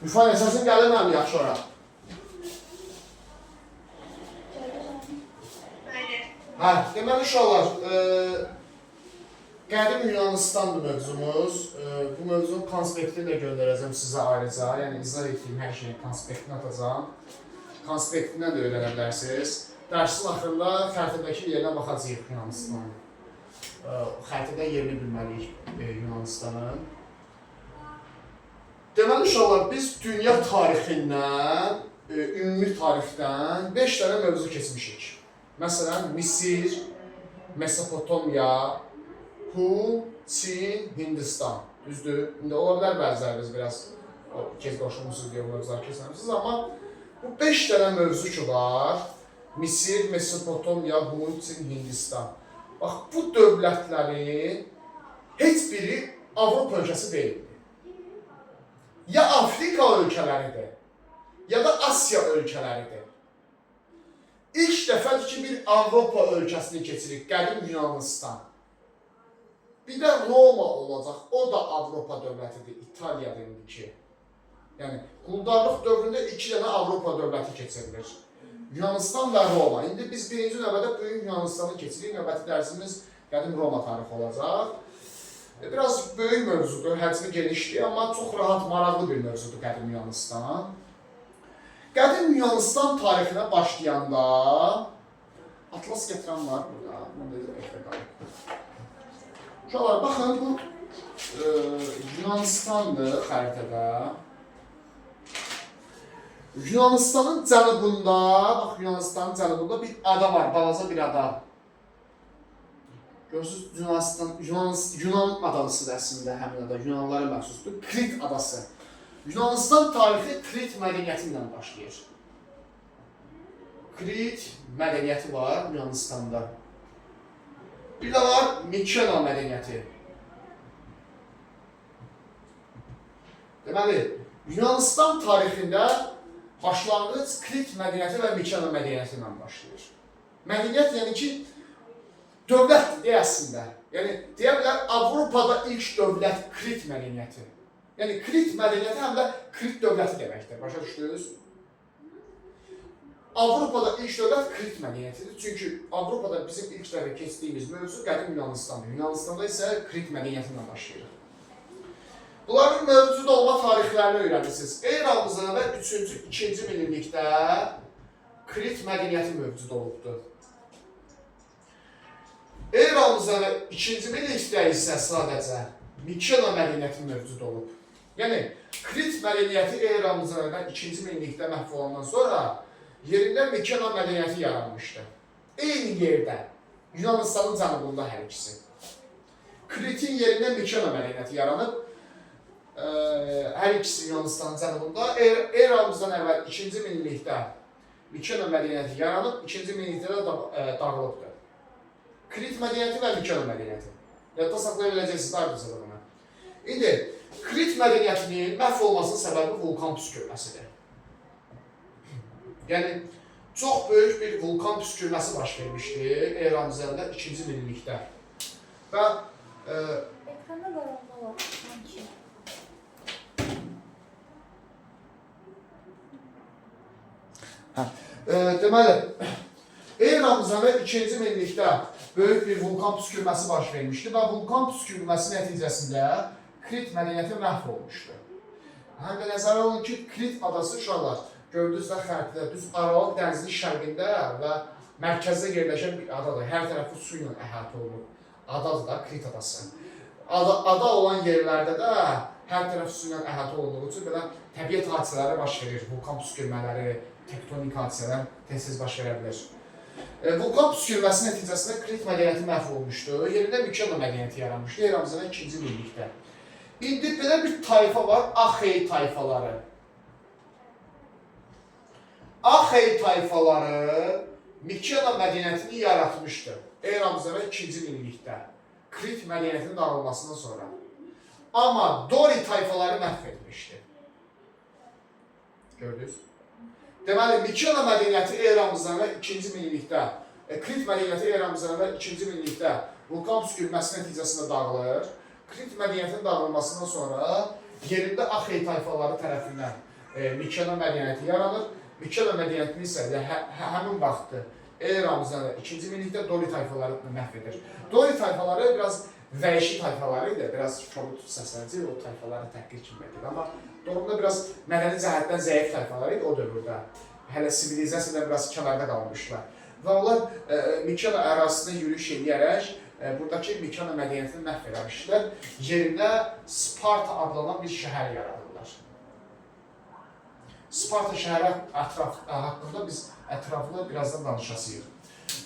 Rüfay səsin gəlir mənim yaxşı ora. Hə, deməli uşaqlar, qədim Yunanistandır mövzumuz. Bu mövzunun konspektini də göndərəcəm sizə ayrıca. Yəni izah etdiyim hər şeyin konspektini atacağım. Konspektindən də öyrənə bilərsiniz. Dərsin axırında xəritədəki yerinə baxacağıq Yunanistanın. Xəritədə yerini bilməliyik Yunanistanın. Deməli uşaqlar, biz dünya tarixindən, ümumi tarixdən 5 dənə mövzu keçmişik. Məsələn, Misir, Mesopotamiya, Hun, Çin, Hindistan. Düzdür? İndi ola bilər bəziləriniz biraz qoşulmuşsunuz deyə bu mövzuları keçməmişsiniz, amma bu 5 dənə mövzu ki var. Misir, Mesopotamiya, Hun, Çin, Hindistan. Bax, bu dövlətlərin heç biri Avropa ölkəsi deyildi. Ya Afrika ölkələridir, ya da Asya ölkələridir. İlk dəfədir ki, bir Avropa ölkəsini keçirik, qədim Yunanistan. Bir də Roma olacaq, o da Avropa dövlətidir, İtaliyada indiki. Yəni, quldarlıq dövründə 2 dənə Avropa dövləti keçirilir. Yunanistan və Roma. İndi biz birinci növbədə Böyük Yunanistanı keçirik, növbəti dərsimiz qədim Roma tarixi olacaq. Biraz böyük mövzudur, həcmi genişdir, amma çox rahat, maraqlı bir mövzudur qədim Yunanistan. Qədim Yunanistan tarixinə başlayanda atlas gətirən var burada. Uşaqlar, baxın, bu Yunanistandır xəritədə. Yunanistanın cənubunda, bax Yunanistanın cənubunda bir ada var, balaca bir ada. Görürsünüz, Yunan adasıdır əslində həmin ada, Yunanlara məxsusdur. Krit adası. Yunanistan tarixi Krit mədəniyyəti ilə başlayır. Krit mədəniyyəti var Yunanistanda. Bir də var Mikena mədəniyyəti. Deməli, Yunanistan tarixində başlanğıc Krit mədəniyyəti və Mikena mədəniyyəti ilə başlayır. Mədəniyyət yəni ki, dövlətdir deyə əslində. Yəni, deyə bilər, Avropada ilk dövlət Krit mədəniyyəti. Yəni, Krit mədəniyyəti həm də Krit dövləti deməkdir. Başa düşdünüz? Avropada ilk dövlət Krit mədəniyyətidir. Çünki Avropada bizim ilk dəfə keçdiyimiz mövzu qədim Yunanistandır. Yunanistanda isə Krit mədəniyyəti ilə başlayır. Bunların mövcud olma tarixlərini öyrənirsiniz. Eramızın və 3-2-ci minillikdə Krit mədəniyyəti mövcud olubdur. Eramızın və 2-ci minillikdə isə sadəcə Mikena mədəniyyəti mövcud olub. Yəni, Krit mədəniyyəti eramızın və 2-ci minillikdə məhv olandan sonra yerində Mikena mədəniyyəti yaranmışdı. Eyni yerdə, Yunanistanın cənubunda hər ikisi. Kritin yerində Mikena mədəniyyəti yaranıb, hər ikisi Yunanistanın cənubunda. Eramızdan əvvəl 2-ci minillikdə Mikena mədəniyyəti yaranıb, 2-ci minillikdə də dağılıbdır. Krit mədəniyyəti və Mikena mədəniyyəti. Yadda saxlaya biləcəksiniz, ayrıca da buna. İndi, Krit mədəniyyətinin məhv olmasının səbəbi vulkan püskürməsidir. Yəni, çox böyük bir vulkan püskürməsi baş vermişdi eramızın 2-ci minillikdə. Və ekranda qaranlıq var, sanki. Deməli, eramızın 2-ci minillikdə böyük bir vulkan püskürməsi baş vermişdi və vulkan püskürməsi nəticəsində Krit mədəniyyəti məhv olmuşdu. Həm də nəzərə alın ki, Krit adası uşaqlar, gördünüzdə xəritədə düz Aralıq dənizinin şərqində və mərkəzdə yerləşən bir adadır. Hər tərəfi su ilə əhatə olunur. Adadır da Krit adası. Ada olan yerlərdə də hər tərəf su ilə əhatə olunduğu üçün belə təbiət hadisələri baş verir. Vulkan püskürmələri, tektonik hadisələr tez-tez baş verə bilir. Vulkan püskürməsi nəticəsində Krit mədəniyyəti məhv olmuşdu. Yerində Mikena mədəniyyəti yaranmışdı eramızın 2-ci minillikdə. İndi belə bir tayfa var, Axey tayfaları. Axey tayfaları Mikena mədəniyyətini yaratmışdı eramızın 2-ci minillikdə. Krit mədəniyyətinin dağılmasından sonra. Amma Dori tayfaları məhv etmişdi. Gördünüz? Deməli, Mikena mədəniyyəti eramızdan 2-ci minillikdə, Krit mədəniyyəti eramızdan 2-ci minillikdə vulkan püskürməsi nəticəsində dağılır. Krit mədəniyyətinin dağılmasından sonra yerində Axey tayfaları tərəfindən Mikena mədəniyyəti yaranır. Mikena mədəniyyətini isə həmin vaxtı eramızdan 2-ci minlikdə Dori tayfaları məhv edir. Dori tayfaları biraz vəhşi tayfaları idi, biraz kobud səslənici o tayfaları təhqir kimi edir. Amma doğumda biraz mədəni cəhətdən zəif tayfaları idi o dövrdə. Hələ sivilizasiyadan biraz kənarda qalmışlar. Və onlar Mikena ərazisində yürüyüş edərək buradakı Mikena mədəniyyətini məhv eləmişlər. Yerində Sparta adlanan bir şəhər yaradırlar. Sparta şəhəri haqqında biz ətraflı birazdan danışasıyıq.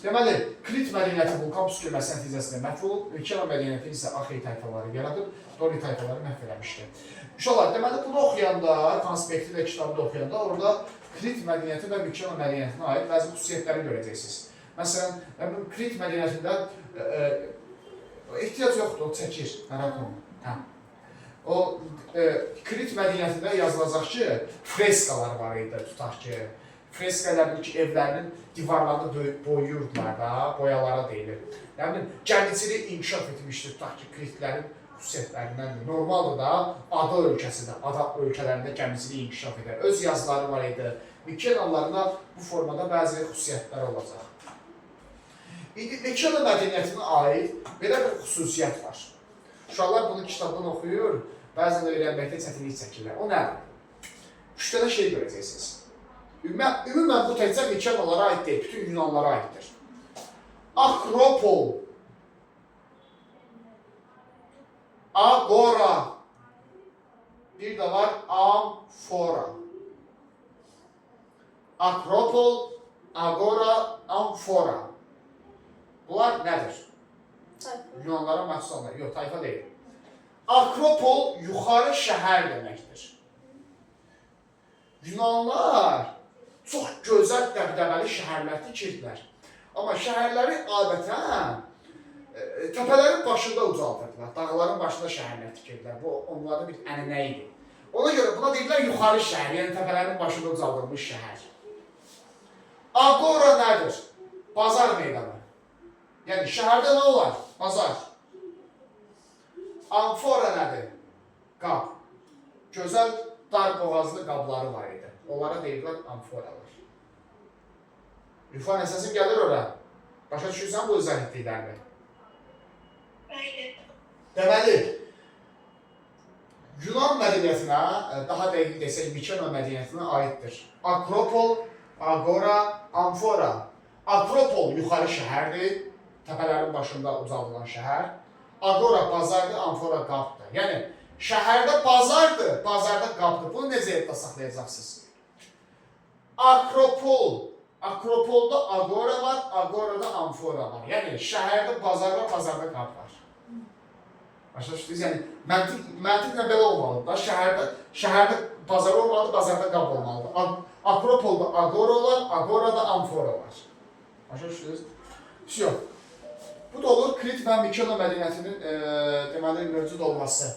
Deməli, Krit mədəniyyəti vulkan püskürməsi nəticəsində məhv olub, Mikena mədəniyyəti isə Axey tayfaları yaradıb, Dori tayfaları məhv eləmişdir. Uşaqlar, deməli, bunu oxuyanda, konspekti və kitabı da oxuyanda, orada Krit mədəniyyəti və Mikena mədəniyyətinə aid bəzi xüsusiyyətləri görəcəksiniz. Məsələn, Krit mədəniyyətində ehtiyac yoxdur, o çəkir, nərət olun. O, Krit mədəniyyətində yazılacaq ki, freskalar var idi, tutaq ki, freskaların ki, evlərinin divarlarını boyuyurdular da, boyalara deyilir. Yəni, gəmicilik inkişaf etmişdir, tutaq ki, Kritlərin xüsusiyyətlərindəndir. Normaldır da, ada ölkəsidir, ada ölkələrində gəmicilik inkişaf edər. Öz yazıları var idi. Mikenalarında bu formada bəzi xüsusiyyətlər olacaq. Mikena mədəniyyətinə aid belə bir xüsusiyyət var. Uşaqlar bunu kitabdan oxuyur, bəzən öyrənməkdə çətinlik çəkirlər. O nədir? 3 dənə şey görəcəksiniz. Ümumən bu təkcə Mikenalara aid deyil, bütün Yunanlara aiddir. Akropol, Agora, bir də var Amfora. Akropol, Agora, Amfora. Bunlar nədir? Yunanlara məxsus olanlar, yox, tayfa deyil. Akropol yuxarı şəhər deməkdir. Yunanlar çox gözəl dəbdəbəli şəhərlər tikirdilər. Amma şəhərləri adətən təpələrin başında ucaldırdılar. Dağların başında şəhərlər tikirdilər. Bu onlarda bir ənənə idi. Ona görə buna deyirlər yuxarı şəhər, yəni təpələrin başında ucaldılmış şəhər. Agora nədir? Bazar meydanı. Yəni şəhərdə nə olar? Bazar. Amfora nədir? Qab. Gözəl dar boğazlı qabları var idi. Onlara deyirlər amforalar. Rüfan, səsim gəlir ora. Başa düşürsən bu özəllikliklərimi? Deməli, Yunan mədəniyyətinə, daha dəqiq desək, Mikena mədəniyyətinə aiddir. Akropol, Agora, Amfora. Akropol yuxarı şəhərdir, təpələrin başında ucaldılan şəhər. Agora bazardır, Amfora qabdır. Yəni, şəhərdə bazardır, bazarda qabdır. Bunu necə yadda saxlayacaqsınız? Akropol. Akropolda Agora var, Agorada Amfora var. Yəni, şəhərdə bazar var, bazarda qab var. Başa düşdünüz? Yəni, məntiqlə belə olmalıdır da. Şəhərdə bazar olmalıdır, bazarda qab olmalıdır. Akropolda Agora var, Agorada Amfora var. Başa düşdünüz? Yox. Bu da olur Krit və Mikena mədəniyyətinin deməli, mövcud olması.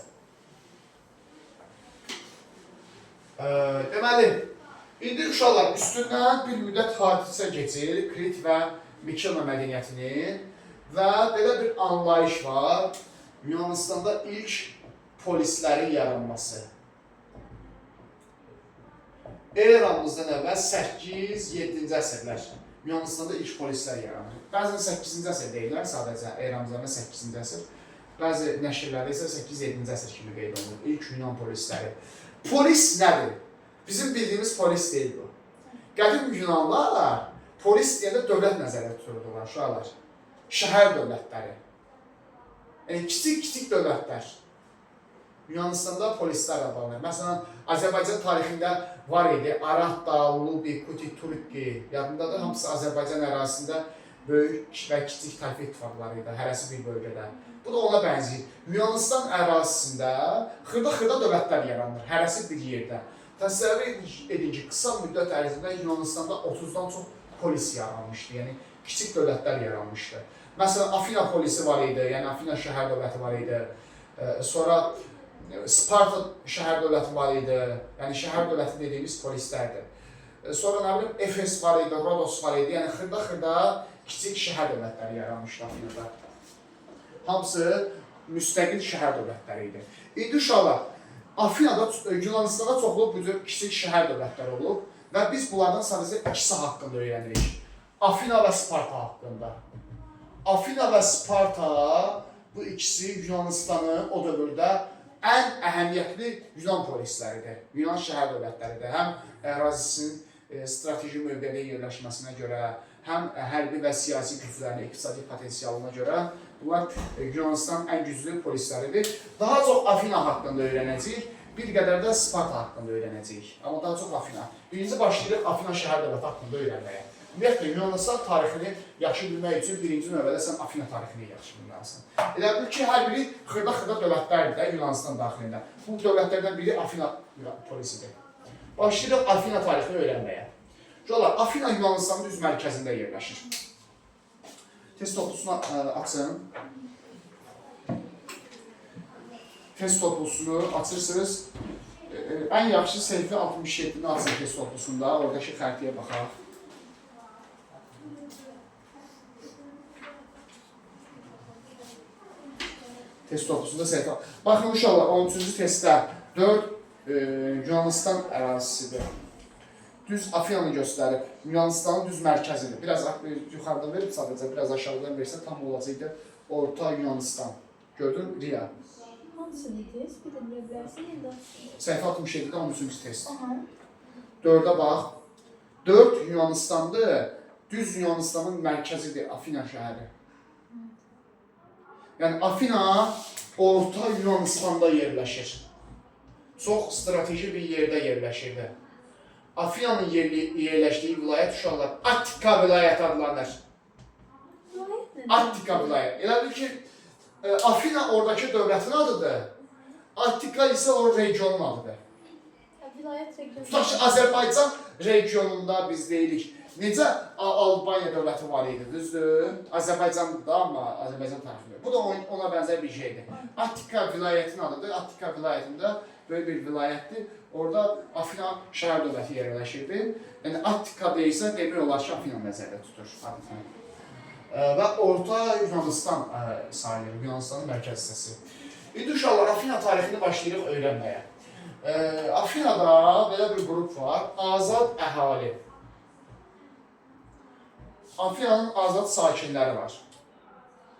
Deməli, indi uşaqlar üstündən bir müddət hadisə keçir Krit və Mikena mədəniyyətinin və belə bir anlayış var. Yunanistanda ilk polislərin yaranması. Eramızdan əvvəl 8-7-ci əsrlər Yunanistanda ilk polislər yaranır. Bəzən 8-ci əsr deyirlər, sadəcə eramızdan əvvəl 8-ci əsr. Bəzi nəşrlərdə isə 8-7-ci əsr kimi qeyd olunur. İlk Yunan polisləri. Polis nədir? Bizim bildiyimiz polis deyil bu. Qədim Yunanlar polis deyəndə dövlət nəzərdə tuturdular, uşaqlar. Şəhər dövlətləri. Yəni, kiçik dövlətlər. Yunanistanda polislər adlanır. Məsələn, Azərbaycan tarixində var idi. Arahda, Lubi, Kuti, Turki. Yadındadır, hamısı Azərbaycan ərazisində böyük və kiçik tayfa ittifaqları idi, hərəsi bir bölgədə. Bu da ona bənzəyir. Yunanistan ərazisində xırda dövlətlər yaranır, hərəsi bir yerdə. Təsəvvür edin ki, qısa müddət ərzində Yunanistanda 30-dan çox polis yaranmışdı, yəni kiçik dövlətlər yaranmışdı. Məsələn, Afina polisi var idi, yəni Afina şəhər dövləti var idi. Sonra Sparta şəhər dövləti var idi, yəni şəhər dövləti dediyimiz polislərdir. Sonra nə bilim, Efes var idi, Rodos var idi, yəni xırda kiçik şəhər dövlətləri yaranmışdı Afinada. Hamısı müstəqil şəhər dövlətləri idi. İndi uşaqlar, Afinada, Yunanistanda çoxlu bu cür kiçik şəhər dövlətləri olub və biz bunlardan sadəcə ikisi haqqında öyrənirik. Afina və Sparta haqqında. Afina və Sparta bu ikisi Yunanistanın o dövrdə ən əhəmiyyətli Yunan polisləridir. Yunan şəhər dövlətləridir. Həm ərazisinin strateji mövqedə yerləşməsinə görə, həm hərbi və siyasi güclərin iqtisadi potensialına görə bunlar Yunanistanın ən güclü polisləridir. Daha çox Afina haqqında öyrənəcəyik, bir qədər də Sparta haqqında öyrənəcəyik. Amma daha çox Afina. Birinci başlayırıq Afina şəhər dövləti haqqında öyrənməyə. Ümumiyyətlə, Yunanistan tarixini yaxşı bilmək üçün birinci növbədə sən Afina tarixini yaxşı bilməlisən. Elə bil ki, hər biri xırda-xırda dövlətlərdir də Yunanistan daxilində. Bu dövlətlərdən biri Afina polisidir. Başlayırıq Afina tarixini öyrənməyə. Şuralar, Afina Yunanistanın düz mərkəzində yerləşir. Test toplusunu açın. Test toplusunu açırsınız. Ən yaxşı səhifə 67-ni açın test toplusunda. Oradakı xəritəyə baxaq. Test toplusunda səhifə. Baxın uşaqlar, 13-cü testdə 4 Yunanistan ərazisidir. Düz Afinanı göstərib. Yunanistanın düz mərkəzidir. Biraz yuxarıdan verib sadəcə, biraz aşağıdan versə tam olacaqdır. Orta Yunanistan. Gördün? Riya. Hansıdır test? Bir də bilə bilərsən, yəndə. Səhifə 67-də 13-cü test. 4-ə bax. 4 Yunanistandır. Düz Yunanistanın mərkəzidir Afina şəhəri. Yəni Afina Orta Yunanistanda yerləşir. Çox strateji bir yerdə yerləşirdi. Afinanın yerləşdiyi vilayət uşaqlar Attika vilayəti adlanır. Attika vilayət. Elə bil ki, Afina oradakı dövlətin adıdır. Attika isə o regionun adıdır. Vilayət regionu. Tutaq ki, Azərbaycan regionunda biz deyirik. Necə Albaniya dövləti var idi, düzdür? Azərbaycandır da, amma Azərbaycan tarixində. Bu da ona bənzər bir şeydir. Attika vilayətin adıdır. Attika vilayətində böyle bir vilayətdir. Orada Afina şəhər dövləti yerləşirdi. Yəni Attika deyilsə, demək olar ki, Afina nəzərdə tutur. Və Orta Yunanistan sayılır, Yunanistanın mərkəz hissəsi. İndi uşaqlar, Afina tarixini başlayırıq öyrənməyə. Afinada belə bir qrup var, azad əhali. Afinanın azad sakinləri var.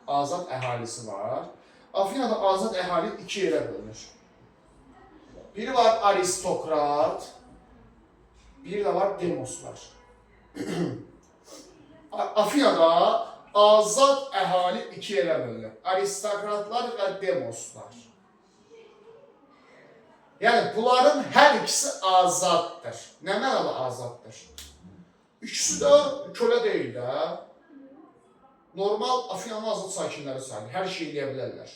Azad əhalisi var. Afinada azad əhali iki yerə bölünür. Biri var aristokrat, biri də var demoslar. Afinada azad əhali iki yerə bölünür. Aristokratlar və demoslar. Yəni bunların hər ikisi azaddır. Nə mənada azaddır? İkisi də kölə deyil də. Normal Afinanın azad sakinləri sayılır. Hər şey eləyə bilərlər.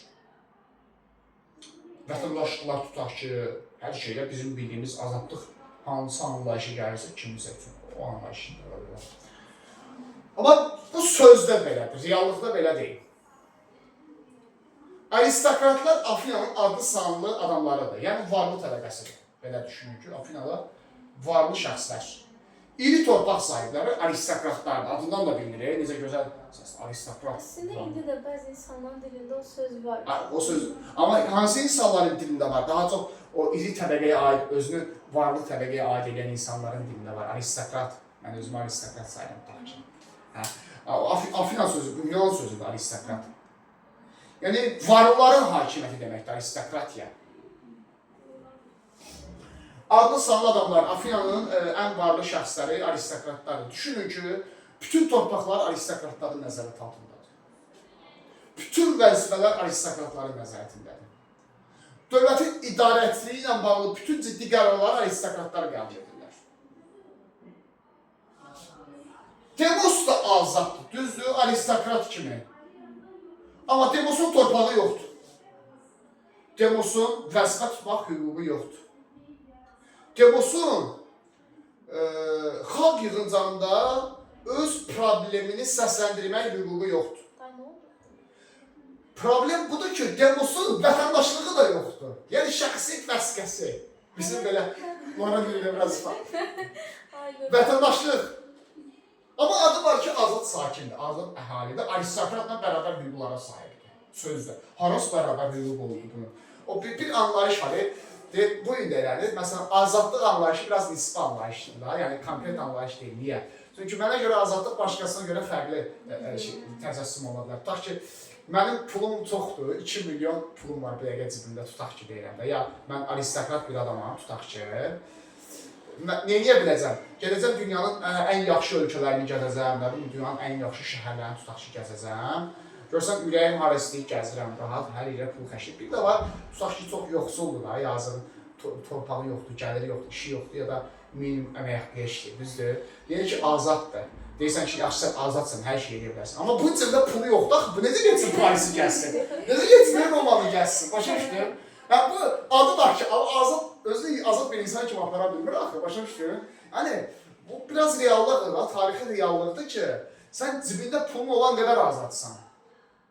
Vətəndaşlıqlar tutaq ki, hər şeylə bizim bildiyimiz azadlıq hansı anlayışı gəlirsə kimsə üçün o anlayışında ola bilər. Amma bu sözdə belədir, reallıqda belə deyil. Aristokratlar Afinanın adlı sanlı adamlarıdır, yəni varlı təbəqəsidir. Belə düşünün ki, Afinada varlı şəxslər. İri torpaq sahibləri aristokratlardır. Adından da bilinir, necə gözəl aristokrat. Əslində indi də bəzi insanların dilində o söz var. O söz, amma hansı insanların dilində var? Daha çox o iri təbəqəyə aid, özünü varlı təbəqəyə aid edən insanların dilində var. Aristokrat, mən özümü aristokrat sayıram. Afina sözü, bu Yunan sözüdür aristokrat. Yəni varlıların hakimiyyəti deməkdir aristokratiya. Adlı sanlı adamlar, Afinanın ən varlı şəxsləri aristokratlardır. Düşünün ki, bütün torpaqlar aristokratların nəzarət altındadır. Bütün vəzifələr aristokratların nəzarətindədir. Dövlətin idarəçiliyi ilə bağlı bütün ciddi qərarları aristokratlar qəbul edirlər. Demos da azaddır, düzdür, aristokrat kimi. Amma Demosun torpağı yoxdur. Demosun vəzifə tutmaq hüququ yoxdur. Demosun xalq yığıncağında öz problemini səsləndirmək hüququ yoxdur. Problem budur ki, Demosun vətəndaşlığı da yoxdur. Yəni şəxsi vəsiqəsi. Bizim belə, onlara görə biraz vətəndaşlıq. Amma adı var ki, azad sakindir, azad əhalidir, aristokratla bərabər hüquqlara sahibdir. Sözdə. Haras bərabər hüquq oldu bunu. O bir anlayış var. Bu gün də yəni, məsələn, azadlıq anlayışı biraz nisbi anlayışdır da, yəni konkret anlayış deyil. Niyə? Çünki mənə görə azadlıq başqasına görə fərqli təcəssüm ola bilər. Tutaq ki, mənim pulum çoxdur, 2 milyon pulum var bir dəqiqə cibimdə, tutaq ki, deyirəm də. Ya mən aristokrat bir adamam, tutaq ki. Neyə biləcəm? Gedəcəm dünyanın ən yaxşı ölkələrini gəzəcəm, dünyanın ən yaxşı şəhərlərini tutaq ki, gəzəcəm. Görsən, ürəyim hara istəyib gəzirəm, rahat, hər yerə pul xərcləyib. Bir də var, tutaq ki, çox yoxsuldur da, yazın, torpağı yoxdur, gəliri yoxdur, işi yoxdur ya da minimum əmək haqqı işləyir, düzdür? Deyir ki, azaddır. Deyirsən ki, yaxşı, sən azadsan, hər şey edə bilərsən. Amma bu cibdə pulu yoxdur, axı, bu necə geçsin Parisi gəlsin? Necə geçsin, Romanı gəlsin? Başa düşdün? Yəni, bu adı da ki, özünü azad bir insan kimi apara bilmir, axı, başa düşdün? Yəni, bu biraz reallıqdır da, tarixi reallıqdır ki, sən cibində pulun olan qədər azadsan.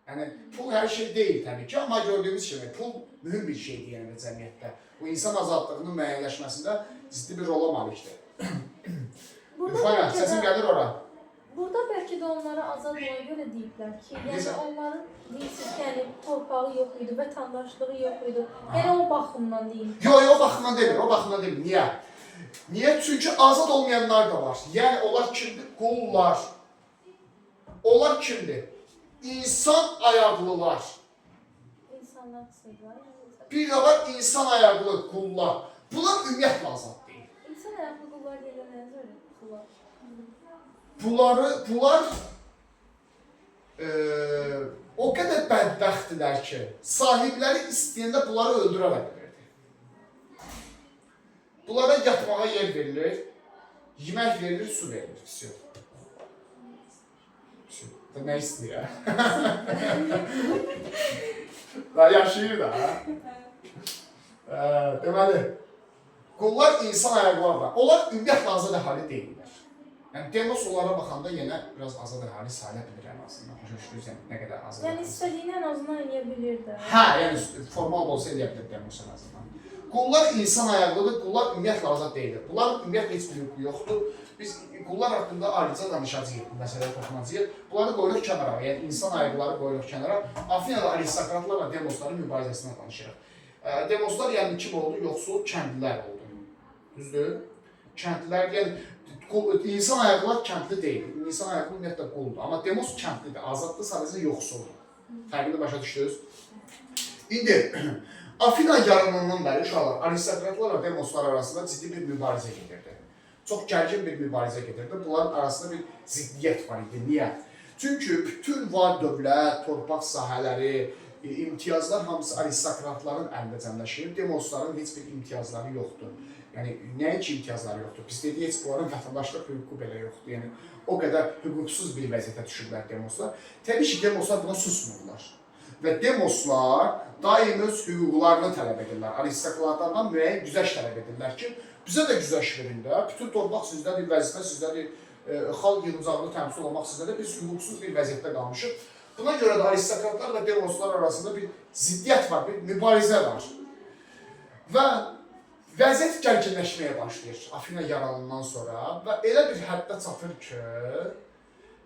Yəni, pul hər şey deyil təbii ki, amma gördüyümüz kimi pul mühüm bir şeydir yəni cəmiyyətdə. Bu insan azadlığının müəyyənləşməsində ciddi bir rola malikdir. Rüfaya, səsin gəlir ora. Burada bəlkə də onlara azad ona görə deyiblər ki, yəni onların deyirsiniz ki, yəni torpağı yox idi, vətəndaşlığı yox idi. Yəni o baxımdan deyil. Yox, o baxımdan deyil, o baxımdan deyil. Niyə? Niyə? Çünki azad olmayanlar da var. Yəni onlar kimdir? Qullar. Onlar kimdir? İnsan ayaqlılar. İnsanlar qısırlar. Bir də var insan ayaqlı qullar. Bunlar ümumiyyətlə azad deyil. İnsan ayaqlı qullar deyilənə görə qullar. Bunlar o qədər bədbəxtdirlər ki, sahibləri istəyəndə bunları öldürə bilirdi. Bunlara yatmağa yer verilir, yemək verilir, su verilir. Всё. Da nə istəyir? Daha yaşayır da. Deməli, qullar insan ayaqlarla. Onlar ümumiyyətlə azad əhali deyirlər. Yəni, demos onlara baxanda yenə biraz azad əhali sayıla bilir ən azından. Başa düşürsən, nə qədər azad əhali. Yəni, istədiyini ən azından eləyə bilir də. Hə, yəni formal olsa eləyə bilir demos ən azından. Qullar insan ayaqlıdır, qullar ümumiyyətlə azad deyildir. Bunların ümumiyyətlə heç bir hüququ yoxdur. Biz qullar haqqında ayrıca danışacağıq, məsələyə toxunacağıq. Bunları qoyuruq kənara, yəni insan ayaqları qoyuruq kənara. Afinada aristokratlarla demosların mübarizəsindən danışırıq. Demoslar yəni kim oldu? Yoxsul kəndlilər oldu. Düzdür? Kəndlilər, yəni insan ayaqlar kəndli deyil. İnsan ayaqlı ümumiyyətlə quldur. Amma demos kəndlidir, azaddır, sadəcə yoxsuldur. Fərqini başa düşdünüz? İndi Afina yarımından bəri uşaqlar, aristokratlarla demoslar arasında ciddi bir mübarizə gedirdi. Çox gərgin bir mübarizə gedirdi. Bunların arasında bir ziddiyyət var idi. Niyə? Çünki bütün var dövlət, torpaq sahələri, imtiyazlar hamısı aristokratların əlində cəmləşir. Demosların heç bir imtiyazları yoxdur. Yəni, nəyə ki imtiyazları yoxdur? Biz dedik, heç bunların vətəndaşlıq hüququ belə yoxdur. Yəni, o qədər hüquqsuz bir vəziyyətə düşürlər demoslar. Təbii ki, demoslar buna susmurlar. Və demoslar daim öz hüquqlarını tələb edirlər. Aristokratlardan müəyyən güzəşt tələb edirlər ki, bizə də güzəşt verin də, bütün torpaq sizdədir, vəzifə sizdədir, xalq yığıncağını təmsil olmaq sizdədir, biz hüquqsuz bir vəziyyətdə qalmışıq. Buna görə də aristokratlar və demoslar arasında bir ziddiyyət var, bir mübarizə var. Və vəziyyət gərginləşməyə başlayır Afina yaralanından sonra və elə bir həddə çatır ki,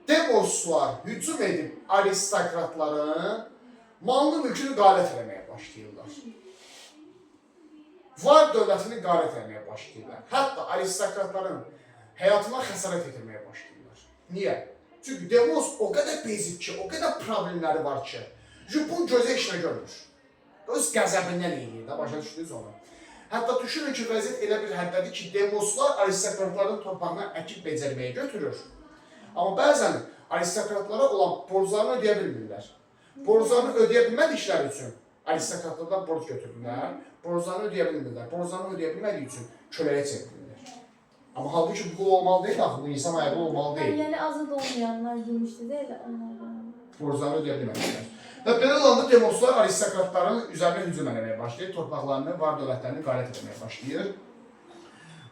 demoslar hücum edib aristokratların malını mülkünü qarət eləməyə başlayırlar. Var dövlətini qarət eləməyə başlayırlar. Hətta aristokratların həyatına xəsarət edirməyə başlayırlar. Niyə? Çünki demos o qədər bezib ki, o qədər problemləri var ki, bunun gözə işinə görmür. Öz qəzəbindən eləyir də, başa düşdünüz onu. Hətta düşünün ki, vəziyyət elə bir həddədir ki, demoslar aristokratların torpağına əkib becərməyə götürür. Amma bəzən aristokratlara olan borclarını ödəyə bilmirlər. Borclarını ödəyə bilmədikləri üçün aristokratlardan borc götürürlər, borclarını ödəyə bilmirlər. Borclarını ödəyə bilmədiyi üçün köləyə çevrilirlər. Amma halbuki bu qul olmalı deyil, axı bu insan ayağı olmalı deyil. Yəni azad olmayanlar demişdi də elə onlardan. Borclarını ödəyə bilmədiklər. Və belə olanda demoslar aristokratların üzərinə hücum eləməyə başlayır, torpaqlarını, var dövlətlərini qarət etməyə başlayır.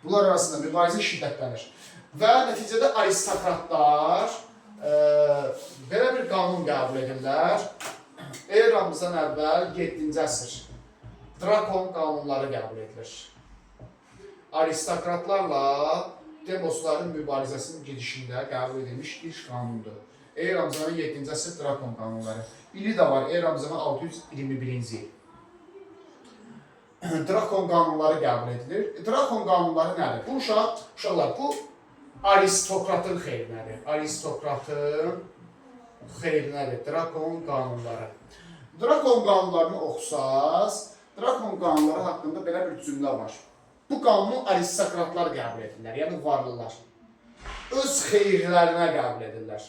Bunlar arasında mübarizə şiddətlənir. Və nəticədə aristokratlar belə bir qanun qəbul edirlər. Eramızdan əvvəl 7-ci əsr Drakon qanunları qəbul edilir. Aristokratlarla demosların mübarizəsinin gedişində qəbul edilmiş ilk qanundur. Eramızdan 7-ci əsr Drakon qanunları. İli də var, Eramızdan 621-ci il. Drakon qanunları qəbul edilir. Drakon qanunları nədir? Bu uşaqlar, bu aristokratın xeyrinədir. Aristokratın xeyrinədir. Drakon qanunları. Drakon qanunlarını oxusaz, Drakon qanunları haqqında belə bir cümlə var. Bu qanunu aristokratlar qəbul edirlər, yəni varlılar. Öz xeyirlərinə qəbul edirlər.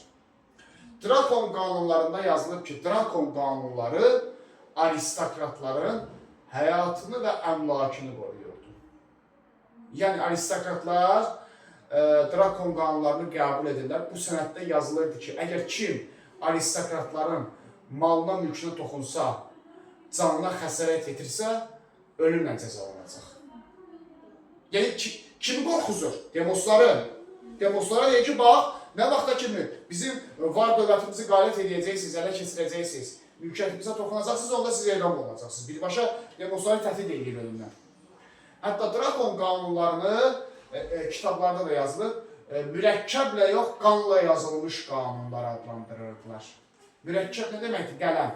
Drakon qanunlarında yazılıb ki, Drakon qanunları aristokratların həyatını və əmlakını qoruyurdu. Yəni aristokratlar Drakon qanunlarını qəbul edirlər. Bu sənəddə yazılırdı ki, əgər kim aristokratların malına, mülkünə toxunsa, canına xəsarət yetirsə, ölümlə cəzalanacaq. Yəni kimi qorxuzur? Demoslara deyir ki, bax, nə vaxta kimi bizim var dövlətimizi qalət edəcəksiniz, ələ keçirəcəksiniz, mülkiyyətimizə toxunacaqsınız, onda siz edam olacaqsınız. Birbaşa demosları təhdid edir ölümdən. Hətta Drakon qanunlarını kitablarda da yazılıb, mürəkkəblə yox, qanla yazılmış qanunlar adlandırırdılar. Mürəkkəb nə deməkdir? Qələm.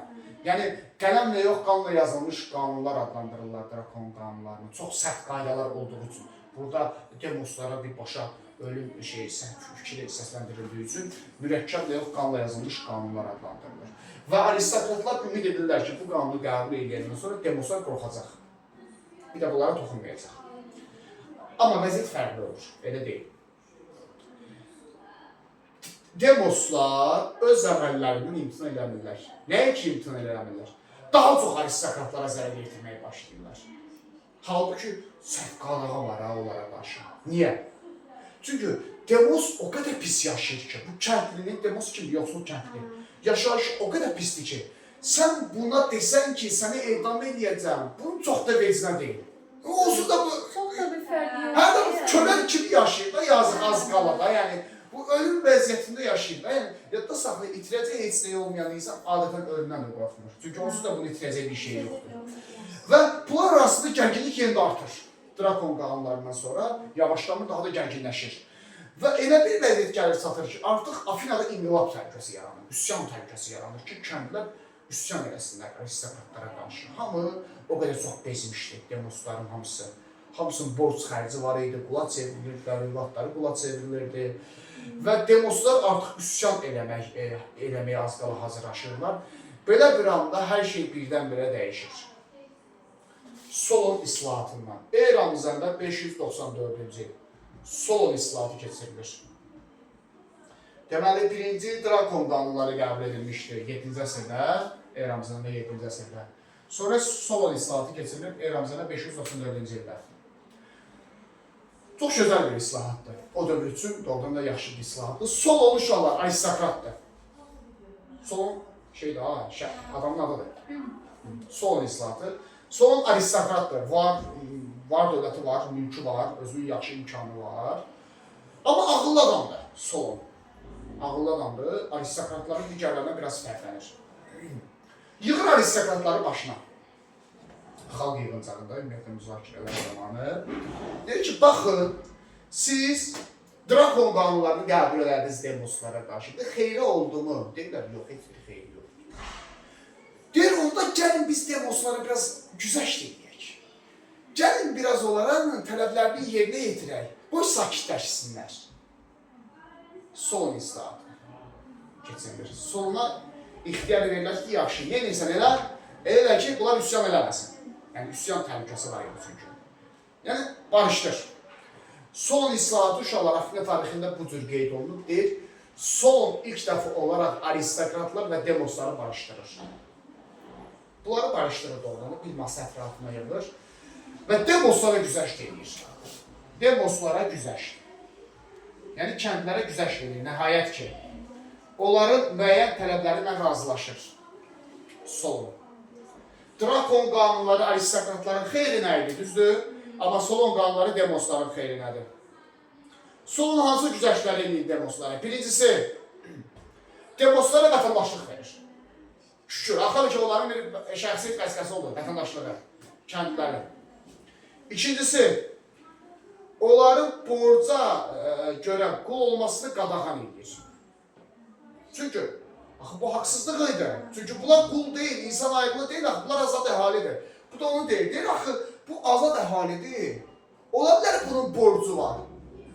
Yəni, qələmlə yox, qanla yazılmış qanunlar adlandırırlar Drakon qanunlarını. Çox sərt qaydalar olduğu üçün. Burada demoslara birbaşa ölüm fikri səsləndirildiyi üçün mürəkkəblə yox, qanla yazılmış qanunlar adlandırılır. Və aristokratlar ümid edirlər ki, bu qanunu qəbul edəndən sonra demoslar qorxacaq. Bir də bunlara toxunmayacaq. Amma vəziyyət fərqli olur, elə deyil. Demoslar öz əməllərindən imtina eləmirlər. Nəyə ki imtina eləmirlər? Daha çox aristokratlara zərər yetirməyə başlayırlar. Halbuki səhv qadağa var onlara qarşı. Niyə? Çünki demos o qədər pis yaşayır ki, bu kəndlinin demos kimi yoxsul kəndli. Yaşayış o qədər pisdir ki, sən buna desən ki, səni edam edəcəm, bunun çox da vecinə deyil. Onsuz da bu... Çox da bir fərqi yox. Hə də kömək kimi yaşayır da, yazıq az qala da, yəni bu ölüm vəziyyətində yaşayır da, yəni yadda saxlayıb, itirəcək heç nə olmayan insan adətən ölümdən də qorxmur. Çünki onsuz da bunu itirəcək bir şey yoxdur. Və bunlar arasında gərginlik yenə də artır. Drakon qanunlarından sonra yavaşlamır, daha da gərginləşir. Və elə bir vəziyyət gəlir çatır ki, artıq Afinada inqilab təhlükəsi yaranır, üsyan təhlükəsi yaranır ki, kəndlər üsyan eləsinlər aristokratlara qarşı. Hamı o qədər çox bezmişdi, demosların hamısı. Hamısının borc xərci var idi, qula çevrilirdi, vaxtları qula çevrilirdi. Və demoslar artıq üsyan eləməyə az qala hazırlaşırlar. Belə bir anda hər şey birdən-birə dəyişir. Solon islahatından. Eramızdan da 594-cü il. Solon islahatı keçirilir. Deməli, birinci Drakon qanunları qəbul edilmişdir 7-ci əsrdə, eramızdan da 7-ci əsrdə. Sonra Solon islahatı keçirilir eramızdan da 594-cü ildə. Çox gözəl bir islahatdır. O dövr üçün doğrudan da yaxşı bir islahatdır. Solon uşaqlar aristokratdır. Solon adamın adıdır. Solon islahatı. Solon aristokratdır. Var dövləti var, mülkü var, özünün yaxşı imkanı var. Amma ağıllı adamdır Solon. Ağıllı adamdır, aristokratların digərlərindən biraz fərqlənir. Yığır aristokratları başına. Xalq yığıncağında, ümumiyyətlə müzakirələr zamanı. Deyir ki, baxın, siz Drakon qanunlarını qəbul edərdiniz demoslara qarşı. Xeyri oldu mu? Deyirlər, yox, heç bir xeyri yoxdur. Deyir, onda gəlin biz demoslara biraz güzəşt edək. Gəlin biraz onlara tələblərini yerinə yetirək. Boş sakitləşsinlər. Solon islahatı keçirilir. Soluna ixtiyar verirlər ki, yaxşı, yeniysən elə ki, bunlar üsyan eləməsin. Yəni, üsyan təhlükəsi var idi çünki. Yəni, barışdır. Solon islahatı uşaqlar Afina tarixində bu cür qeyd olunub, deyir, Solon ilk dəfə olaraq aristokratlar və demosları barışdırır. Bunları barışdırır doğrudan, bir masa ətrafına yığılır və demoslara güzəşt edir. Demoslara güzəşt. Yəni, kəndlərə güzəşt edir, nəhayət ki, onların müəyyən tələbləri ilə razılaşır. Solon. Drakon qanunları aristokratların xeyrinə idi, düzdür? Amma Solon qanunları demosların xeyrinədir. Solon hansı güzəştləri edir demoslara? Birincisi, demoslara vətəndaşlıq verir. Şükür, axır ki, onların bir şəxsiyyət vəzifəsi olur, vətəndaşlığı, kəndləri. İkincisi, onların borca görə qul olmasını qadağan edir. Çünki bu haqsızlıq idi. Çünki bunlar qul deyil, insan ayrılığı deyil, bunlar azad əhalidir. Bu da onu deyir. Deyir, axı, bu azad əhalidir. Ola bilər bunun borcu var.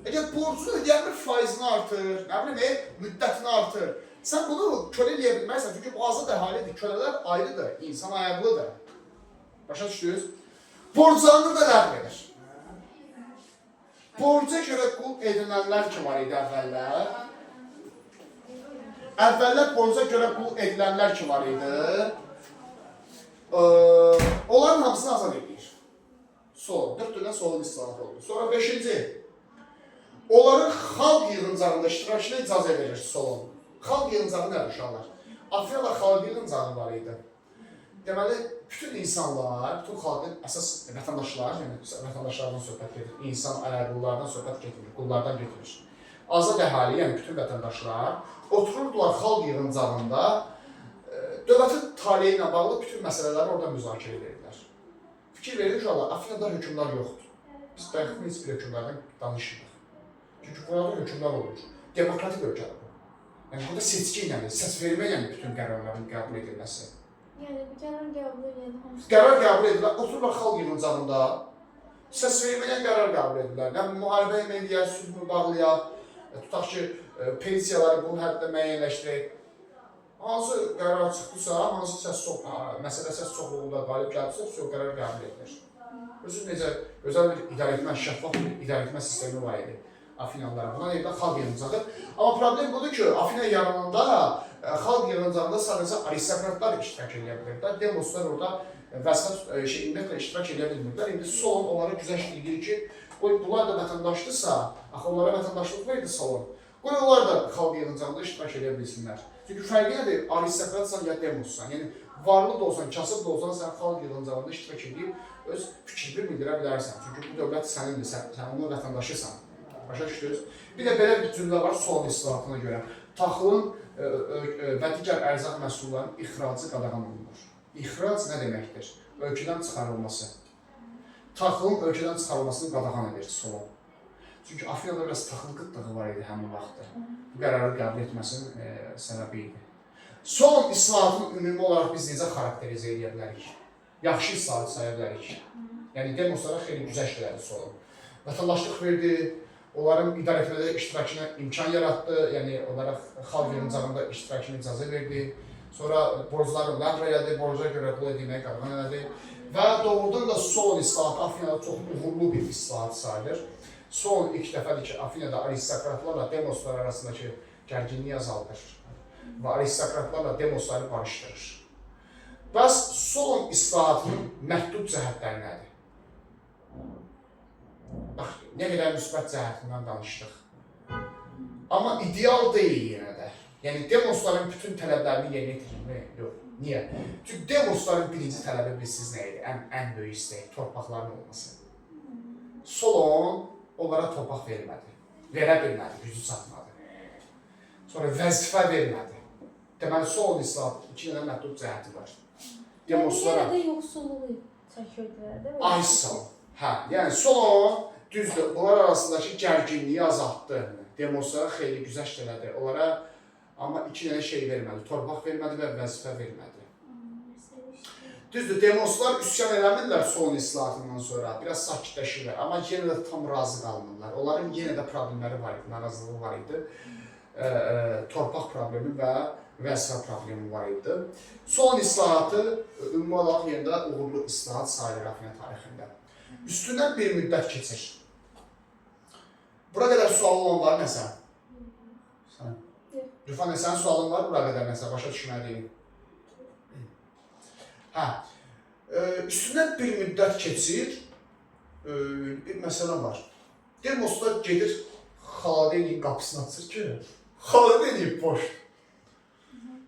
Əgər borcunu ödəyənmir faizini artır, nə bilim, müddətini artır. Sən bunu kölə eləyə bilmərsən, çünki bu azad əhalidir. Kölələr ayrıdır, insan ayaqlıdır. Başa düşdünüz? Borclarını da ləğv edir. Borca görə qul edilənlər ki var idi əvvəllər. Əvvəllər borca görə qul edilənlər ki var idi. Onların hamısını azad edir. Sol, 4 dönə solun istilahat oldu. Sonra 5-ci. Onların xalq yığıncağında iştirakına icazə verir solun. Xalq yığıncağı nədir uşaqlar? Afiyada xalq yığıncağı var idi. Deməli, bütün insanlar, bütün xalqın əsas vətəndaşlar, yəni vətəndaşlardan söhbət gedir, insan ayaqlılardan söhbət gedir, qullardan gedir. Azad əhali, yəni bütün vətəndaşlar otururdular xalq yığıncağında, dövlətin taleyi ilə bağlı bütün məsələləri orada müzakirə edirlər. Fikir verir uşaqlar, Afiyada hökümdar yoxdur. Biz dəqiq heç bir hökümdardan danışmırıq. Çünki burada hökümdar olur. Demokratik ölkədir bu. Yəni burada seçki ilə, səs vermə ilə bütün qərarların qəbul edilməsi. Yəni bu qərar qəbul edən hamısı. Qərar qəbul edirlər, otururlar xalq yığıncağında, səs vermə ilə qərar qəbul edirlər. Nə müharibə ilə deyək, sülhünü bağlayaq, tutaq ki, pensiyaları bu həddə müəyyənləşdirək. Hansı qərar çıxdısa, hansı məsələ səs çoxluğunda qalib gəldirsə, qərar qəbul edilir. Özü necə, özəl bir idarəetmə, şəffaf bir idarəetmə sistemi var idi. Afinalılara. Buna deyirlər xalq yığıncağı. Amma problem budur ki, Afina yarananda xalq yığıncağında sadəcə aristokratlar iştirak edə bilirlər. Demoslar orada vəzifə ümumiyyətlə iştirak edə bilmirlər. İndi Solon onlara güzəşdirir ki, bunlar da vətəndaşdırsa, axı onlara vətəndaşlıq verdi Solon. Qoy onlar da xalq yığıncağında iştirak edə bilsinlər. Çünki fərqi nədir? Aristokratsan ya demossan. Yəni varlı da olsan, kasıb da olsan, sən xalq yığıncağında iştirak edib öz fikrini bildirə bilərsən. Çünki bu dövlət sənindir, sən onun vətəndaşısan. Başa düşdünüz? Bir də belə bir cümlə var Solon islahatına görə. Taxılın və digər ərzaq məhsullarının ixracı qadağan olunur. İxrac nə deməkdir? Ölkədən çıxarılması. Taxılın ölkədən çıxarılmasını qadağan edir Solon. Çünki Afinada biraz taxıl qıtlığı var idi həmin vaxtda. Bu qərarı qəbul etməsinin səbəbi idi. Solon islahatını ümumi olaraq biz necə xarakterizə edə bilərik? Yaxşı islahat saya bilərik. Yəni demoslara xeyli güzəşt elədi Solon. Vətəndaşlıq verdi, onların idarəetmədə iştirakına imkan yaratdı, yəni onlara xalq yığıncağında iştirakına icazə verdi. Sonra borcları ləğv elədi, borca görə qul edilməyə qadağan elədi. Və doğrudan da Solon islahatı Afinada çox uğurlu bir islahat sayılır. Solon ilk dəfədir ki, Afinada aristokratlarla demoslar arasındakı gərginliyi azaldır və aristokratlarla demosları barışdırır. Bəs Solon islahatının məhdud cəhətləri nədir? Bax, nə qədər müsbət cəhətindən danışdıq. Amma ideal deyil yenə də. Yəni, demosların bütün tələblərini yerinə yetirmək yox. Niyə? Çünki demosların birinci tələbi bilsiniz nə idi? Ən böyük istək, torpaqların olması. Solon onlara torpaq vermədi. Verə bilmədi, gücü çatmadı. Sonra vəzifə vermədi. Deməli, Solon islahatı iki dənə məhdud cəhəti var. Demoslara... Yəni, yenə də yoxsulluğu çəkirdilər, değil mi? Ay sağ ol. Hə, yəni Solon düzdür, bunlar arasındakı gərginliyi azaltdı. Demoslara xeyli güzəşt elədi. Onlara amma iki dənə şey vermədi. Torpaq vermədi və vəzifə vermədi. Düzdür, demoslar üsyan eləmirlər Solon islahatından sonra. Biraz sakitləşirlər. Amma yenə də tam razı qalmırlar. Onların yenə də problemləri var idi, narazılığı var idi. Torpaq problemi və vəzifə problemi var idi. Solon islahatı ümumi olaraq yenə də uğurlu islahat sayılır Afina tarixində. Üstündən bir müddət keçir. Bura qədər sualın olan var nəsə? Sən? Rüfan, sənin sualın var bura qədər nəsə? Başa düşməliyim. Hə. Üstündən bir müddət keçir. Bir məsələ var. Demoslar gedir, Xaladenin qapısını açır ki, Xaladenin boş.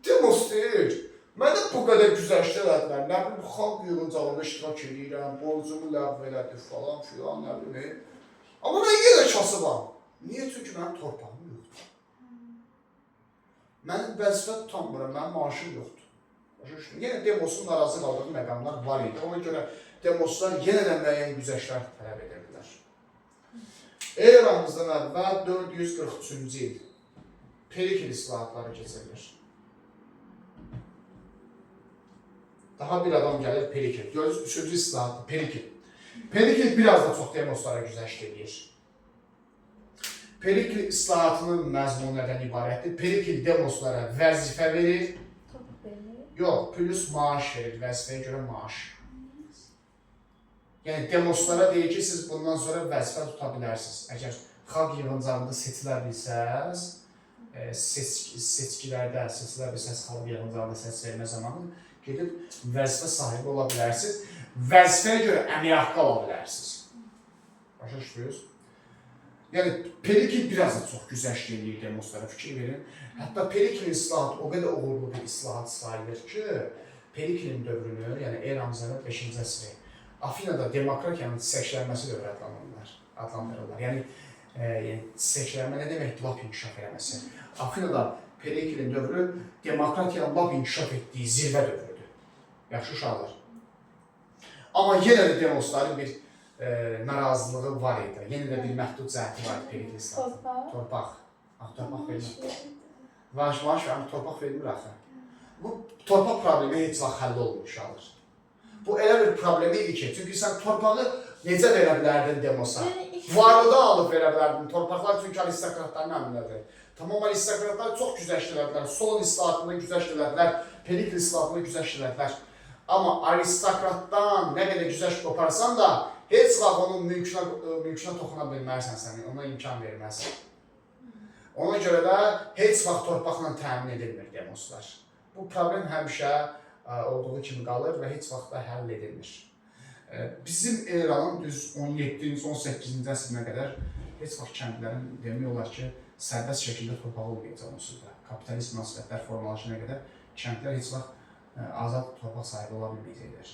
Demos deyir, mənə bu qədər güzəşt elədilər, nə bilim, xalq yığıncağında iştirak edirəm, borcumu ləğv elədi falan filan, nə bilim. Amma mən yenə kasıbam. Niyə? Çünki mənim torpağım yoxdur. Mənim vəzifə tutanmıram, mənim maaşım yoxdur. Yenə Demosun narazı qaldığı məqamlar var idi. Ona görə Demoslar yenə də müəyyən güzəştlər tələb edirdilər. Eramızdan əvvəl 443-cü il Perikl islahatları keçirilir. Daha bir adam gəlir Perikl. Görürsünüz, 3-cü islahatı Perikl. Perikl biraz da çox demoslara güzəşt edir. Perikl islahatının məzmunu nədən ibarətdir? Perikl demoslara vəzifə verir. Torpaq verir. Yox, plus maaş verir, vəzifəyə görə maaş. Yəni demoslara deyir ki, siz bundan sonra vəzifə tuta bilərsiniz. Əgər xalq yığıncağında seçilə bilsəz, seçkilərdə seçilə bilsəz, xalq yığıncağında səs vermə zamanı gedib vəzifə sahibi ola bilərsiniz. Vəzifəyə görə əmək haqqı ala bilərsiniz. Başa düşdünüz? Yəni Perikl biraz da çox güzəşt edir demoslara, fikir verin. Hətta Periklin islahatı o qədər uğurlu bir islahat sayılır ki, Periklin dövrünü, yəni eramızın 5-ci əsri, Afinada demokratiyanın çiçəklənməsi dövrü adlandırırlar. Yəni çiçəklənmə nə deməkdir? Lap inkişaf eləməsi. Afinada Periklin dövrü demokratiyanın lap inkişaf etdiyi zirvə dövrüdür. Yaxşı uşaqlar. Amma yenə də demosların bir narazılığı var idi. Yenə də bir məhdud cəhəti var idi Perikl islahatı. Torpaq. Torpaq vermir. Vaş, torpaq vermir axı. Bu torpaq problemi heç vaxt həll olmuyor uşaqlar. Bu elə bir problem idi ki, çünki sən torpağı necə verə bilərdin demosa? Varlığı alıb verə bilərdin. Torpaqlar çünki aristokratların əmrindədir. Tamam, aristokratlar çox güzəşt elədilər. Solon islahatını güzəşt elədilər. Perikl islahatını güzəşt elədilər. Amma aristokratdan nə qədər güzəşt qoparsan da, heç vaxt onun mülkünə toxuna bilmərsən səni, ona imkan verməzsən. Ona görə də heç vaxt torpaqla təmin edilmir demoslar. Bu problem həmişə olduğu kimi qalır və heç vaxt da həll edilmir. Bizim eranın düz 17-ci, 18-ci əsrinə qədər heç vaxt kəndlərin demək olar ki, sərbəst şəkildə torpağı olmayacaq onsuz da. Kapitalist münasibətlər formalaşana qədər kəndlər heç vaxt azad torpaq sahibi ola bilməyəcəklər.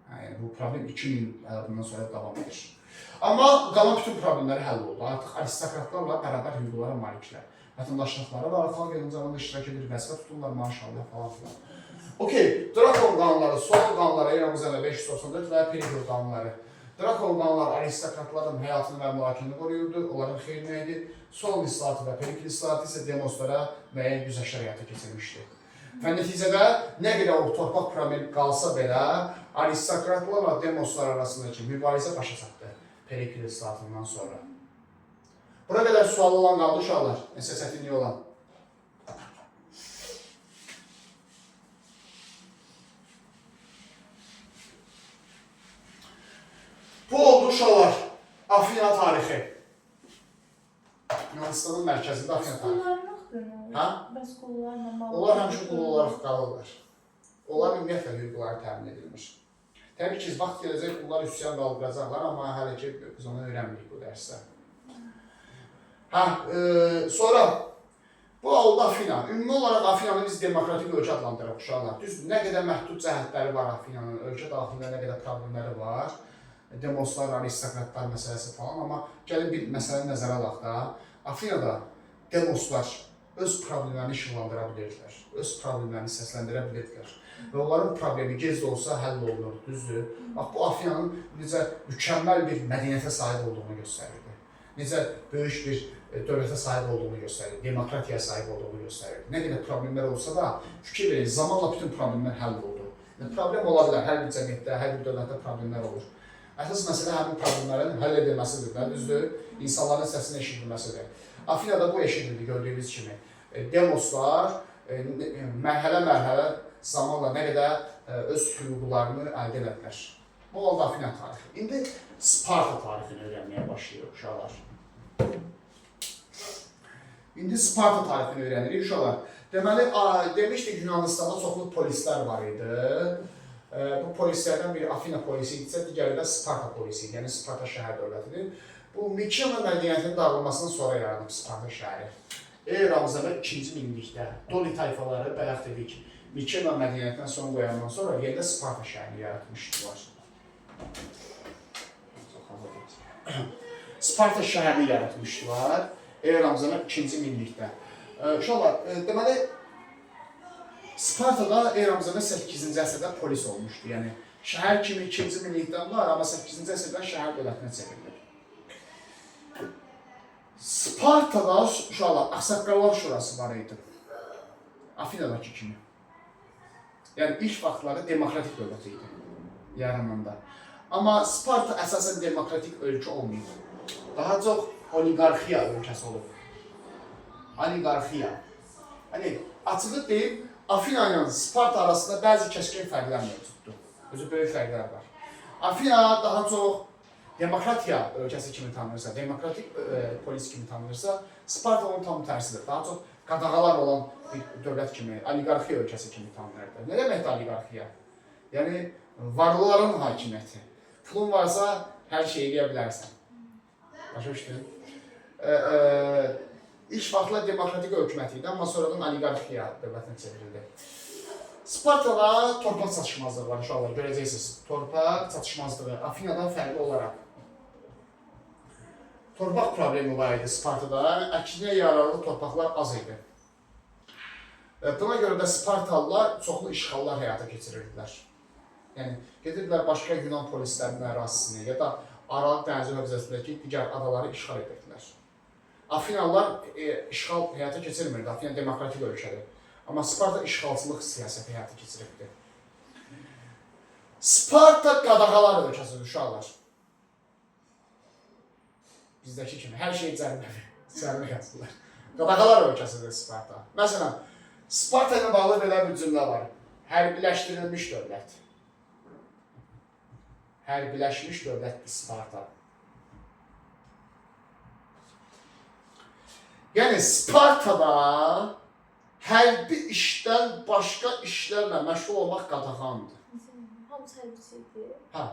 Yəni, bu problem 2000 bundan sonra davam edir. Amma qalan bütün problemləri həll oldu. Artıq aristokratlarla bərabər hüquqlara maliklər. Vətəndaşlıqları var, xalq yığıncağında iştirak edir, vəzifə tuturlar, maaş alırlar falan filan. Okey, Drakon qanunları, Solon qanunları eramızda 594 və Perikl qanunları. Drakon qanunları aristokratların həyatını və mühakimini qoruyurdu, onların xeyrinə idi. Solon islahatı və Perikl islahatı isə demoslara müəyyən güzəştlər həyata keçirmişdi. Və nəticədə nə qədər o torpaq problemi qalsa belə, aristokratlarla demoslar arasındakı mübarizə başa çatdı Perikl islahatından sonra. Buna qədər sualı olan qaldı uşaqlar, nəsə çətinliyi olan. Bu oldu uşaqlar, Afina tarixi. Yunanistanın mərkəzində Afina tarixi. Hə? Bəs qullarla bağlı. Onlar həmişə qul olaraq qalırlar. Onlar ümumiyyətlə hüquqları təmin edilmiş. Təbii ki, vaxt gələcək qullar üsyan qaldıracaqlar, amma hələ ki biz onu öyrənmirik bu dərsdə. Sonra bu oldu Afina. Ümumi olaraq Afinanı biz demokratik ölkə adlandırırıq uşaqlar. Düzdür, nə qədər məhdud cəhətləri var Afinanın, ölkə daxilində nə qədər problemləri var. Demoslar, aristokratlar məsələsi falan, amma gəlin bir məsələni nəzərə alaq da. Afinada demoslar öz problemlərini işıqlandıra bilirdilər, öz problemlərini səsləndirə bilirdilər. Və onların problemi gec də olsa həll olunur, düzdür. Bax, bu Afinanın necə mükəmməl bir mədəniyyətə sahib olduğunu göstərirdi. Necə böyük bir dövlətə sahib olduğunu göstərirdi, demokratiyaya sahib olduğunu göstərirdi. Nə qədər problemlər olsa da, fikir verin, zamanla bütün problemlər həll oldu. Problem ola bilər, hər bir cəmiyyətdə, hər bir dövlətdə problemlər olur. Əsas məsələ həmin problemlərin həll edilməsidir, düzdür, insanların səsini eşidilməsidir. Afinada bu eşidildi, gördüyünüz kimi. Demoslar mərhələ-mərhələ zamanla nə qədər öz hüquqlarını əldə edədilər. Bu oldu Afina tarixi. İndi Sparta tarixini öyrənməyə başlayırıq uşaqlar. İndi Sparta tarixini öyrənirik uşaqlar. Deməli, demişdik Yunanistanda çoxlu polislər var idi. Bu polislərdən biri Afina polisi idisə, digəri də Sparta polisi idi, yəni Sparta şəhər dövlətidir. Bu Mikena mədəniyyətinin dağılmasından sonra yaranıb Sparta şəhəri. Eramızda 2-ci minillikdə Doli tayfaları bələq dedik ki, Mikena mədəniyyətindən son qoyandan sonra yerdə Sparta şəhərini yaratmışdılar. Sparta şəhərini yaratmışdılar eramızda 2-ci minillikdə. Uşaqlar, deməli, Spartada eramızda 8-ci əsrdə polis olmuşdu. Yəni, şəhər kimi 2-ci minillikdən var, amma 8-ci əsrdən şəhər dövlətinə çevrilir. Spartada uşaqlar, Ağsaqqallar Şurası var idi. Afinadakı kimi. Yəni ilk vaxtları demokratik dövlət idi yarananda. Amma Sparta əsasən demokratik ölkə olmayıb. Daha çox oliqarxiya ölkəsi olub. Oliqarxiya. Hani açığı deyim, Afina ilə Sparta arasında bəzi kəskin fərqlər mövcuddur. Özü böyük fərqlər var. Afina daha çox demokratiya ölkəsi kimi tanınırsa, demokratik polis kimi tanınırsa, Sparta onun tam tərsidir. Daha çox qadağalar olan bir dövlət kimi, oliqarxiya ölkəsi kimi tanınırdı. Nə deməkdir oliqarxiya? Yəni, varlıların hakimiyyəti. Pulun varsa, hər şeyi eləyə bilərsən. Başa düşdün? İlk vaxtlar demokratik hökumət idi, amma sonradan oliqarxiya dövlətinə çevrildi. Spartada torpaq çatışmazlığı var, uşaqlar, görəcəksiniz. Torpaq çatışmazlığı, Afinadan fərqli olaraq. Torpaq problemi var idi Spartada, əksinə yararlı torpaqlar az idi. Buna görə də Spartalılar çoxlu işğallar həyata keçirirdilər. Yəni, gedirdilər başqa Yunan polislərinin ərazisini ya da Aral dənizi hövzəsindəki digər adaları işğal edirdilər. Afinalılar işğal həyata keçirmirdi, Afina demokratik ölkədir. Amma Sparta işğalçılıq siyasəti həyata keçiribdir. Sparta qadağalar ölkəsidir, uşaqlar. Bizdəki kimi, hər şey cərimə yazırlar. Qadağalar ölkəsidir Sparta. Məsələn, Sparta ilə bağlı belə bir cümlə var. Hərbiləşdirilmiş dövlət. Hərbiləşmiş dövlətdir Sparta. Yəni, Spartada hərbi işdən başqa işlərlə məşğul olmaq qadağandır. Hamısı hərbçidir. Hə.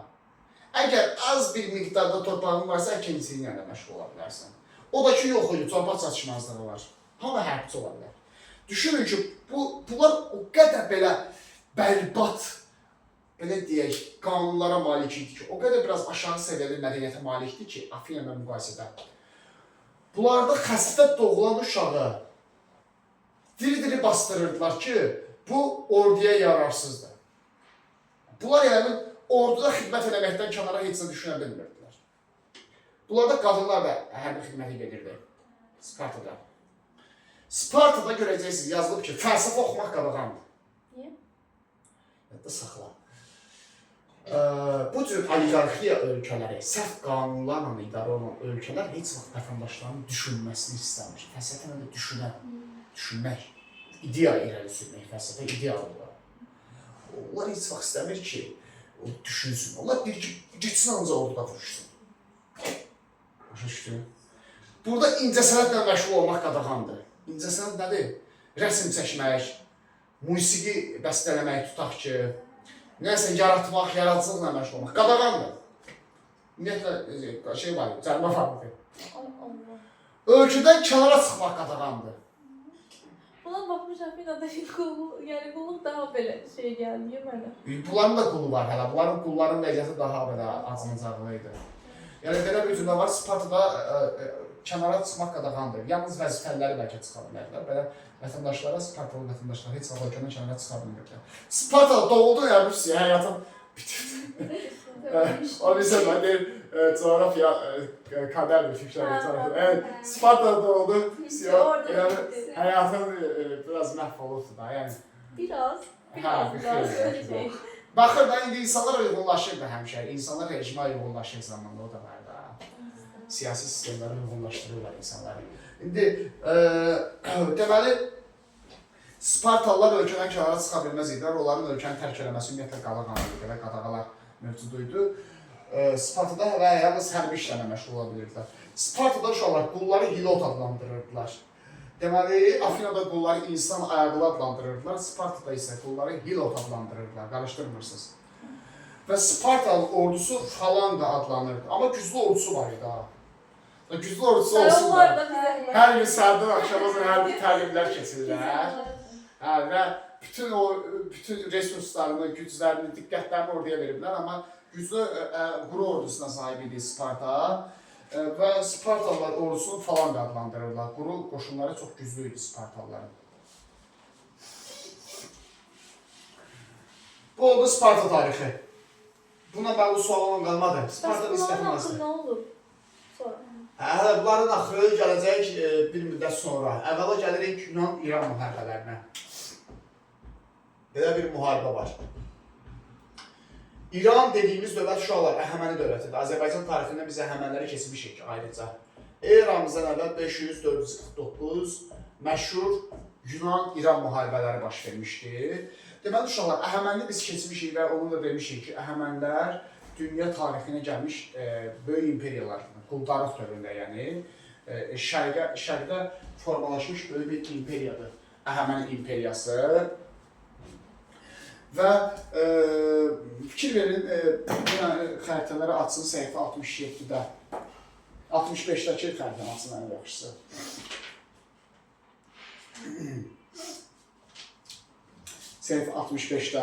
Əgər az bir miqdarda torpağın varsa, ikincisi ilə məşğul ola bilərsən. O da ki, yox idi, torpaq çatışmazlığı var. Hamı hərbçi ola bilər. Düşünün ki, bunlar o qədər belə bərbad, belə deyək, qanunlara malik idi ki, o qədər biraz aşağı səviyyəli mədəniyyətə malikdir ki, Afina ilə müqayisədə. Bunlarda xəstə doğulan uşağı diri-diri bastırırdılar ki, bu orduya yararsızdır. Bunlar yəni orduda xidmət eləməkdən kənara heç nə düşünə bilmirdilər. Bunlarda qadınlar da hərbi xidmətə gedirdi Spartada. Spartada görəcəksiniz, yazılıb ki, fəlsəfə oxumaq qadağandır. Niyə? Yadda saxla. Bu cür oliqarxiya ölkələri, səhv qanunlarla idarə olan ölkələr heç vaxt vətəndaşlarının düşünməsini istəmir. Fəlsəfə də düşünmək, ideya irəli sürmək, fəlsəfə ideyalıdır. Onlar heç vaxt istəmir ki, düşünsün. Onlar bir ki, geçsin ancaq orduda vuruşsun. Başa düşdün? Burada incəsənətlə məşğul olmaq qadağandır. İncəsənət nədir? Rəsm çəkmək, musiqi bəstələmək, tutaq ki, nəsə yaratmaq, yaradıcılıqla məşğul olmaq qadağandır. Ümumiyyətlə, şey var, cərimə var. Ölkədən kənara çıxmaq qadağandır. Buna baxmış Afinada qulluq daha belə şey gəldi mənə. Bunların da qulu var hələ, qulların vəziyyəti daha belə acınacaqlı idi. Yəni, belə bir cümlə var, Spartada kənara çıxmaq qadağandır. Yalnız vəzifəliləri bəlkə çıxa bilərlər. Belə vətəndaşlara, Spartalı vətəndaşlara heç vaxt ölkədən kənara çıxa bilmirlər. Spartada doğuldu ya, Rusiya həyatın bitirdi. O bizə mən deyir, coğrafiya qədərdir, fikrlər. Spartada doğuldu, həyatın biraz məhv olurdu da. Biraz da. Baxır da, indi insanlar uyğunlaşırdı həmişə. İnsanlar rejimə uyğunlaşır zamanda, o da var da. Siyasi sistemləri uyğunlaşdırırlar insanları. İndi, deməli, Spartalılar ölkədən kənara çıxa bilməz idilər. Onların ölkəni tərk eləməsi ümumiyyətlə qadağandır, qadağalar mövcuduydu. Spartada və yalnız hərbi işlərlə məşğul ola bilirdilər. Spartada uşaqlar qulları hilot adlandırırdılar. Deməli, Afinada qulları insan ayaqlı adlandırırdılar, Spartada isə qulları hilot adlandırırdılar, qarışdırmırsınız. Və Spartalı ordusu falanga adlanırdı, amma güclü ordusu var idi ha. Güclü ordusu olsun da, hər gün səhərdən axşama hərbi təlimlər keçirirlər. Və bütün resurslarını, güclərini, diqqətlərini orduya veriblər, amma güclü quru ordusuna sahib idi Sparta. Və Spartalılar ordusunu falanga adlandırırlar. Quru qoşunları çox güclü idi Spartalıların. Bu oldu Sparta tarixi. Buna bağlı sualın qalmadı. Sparta nisbəti nasıl? Nə olur? Sonra. Bunların axırı gələcək bir müddət sonra. Əvvəla gəlirik Yunan-İran müharibələrinə. Belə bir müharibə var. İran dediyimiz dövlət uşaqlar Əhəməni dövlətidir. Azərbaycan tarixində biz Əhəməniləri keçmişik ayrıca. Eramızdan əvvəl 500-449 məşhur Yunan-İran müharibələri baş vermişdi. Deməli uşaqlar, Əhəməni biz keçmişik və onu da demişik ki, Əhəmənilər dünya tarixinə gəlmiş böyük imperiyalar, quldarlıq dövründə yəni, şərqdə formalaşmış böyük bir imperiyadır. Əhəməni imperiyası. Və fikir verin, xəritələri açsın səhifə 67-də, 65-dəki xəritəni açsın ən yaxşısı. Səhifə 65-də.